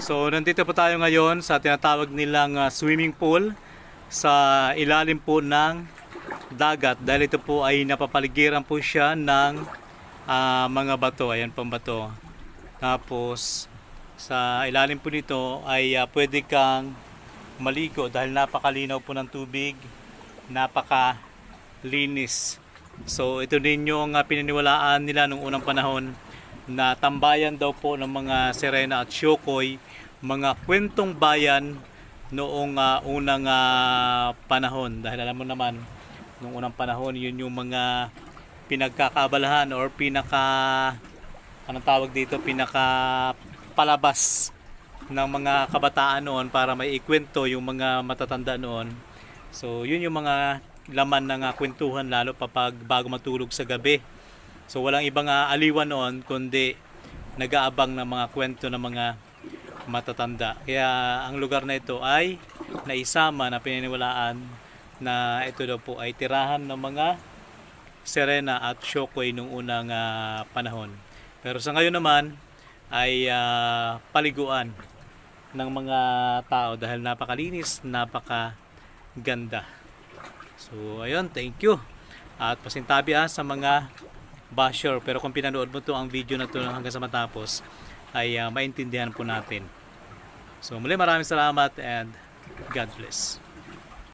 So nandito po tayo ngayon sa tinatawag nilang swimming pool sa ilalim po ng dagat, dahil ito po ay napapaligiran po siya ng mga bato. Ayan pong bato. Tapos sa ilalim po nito ay pwede kang maligo dahil napakalinaw po ng tubig, napakalinis. So ito din yung pinaniwalaan nila nung unang panahon, na tambayan daw po ng mga Serena at Siyokoy, mga kwentong bayan noong unang panahon. Dahil alam mo naman, noong unang panahon, yun yung mga pinagkakabalahan or anong tawag dito, palabas ng mga kabataan noon para may ikwento yung mga matatanda noon. So yun yung mga laman ng kwentuhan, lalo pa pag bago matulog sa gabi. So walang ibang aliwan noon kundi nag-aabang ng mga kwento ng mga matatanda. Kaya ang lugar na ito ay naisama na pinaniwalaan na ito daw po ay tirahan ng mga Serena at Siyokoy nung unang panahon. Pero sa ngayon naman ay paliguan ng mga tao dahil napakalinis, napakaganda. So ayun, thank you. At pasintabi sa mga basher, pero kung pinanood mo to ang video na to hanggang sa matapos ay maintindihan po natin. So muli, maraming salamat and God bless.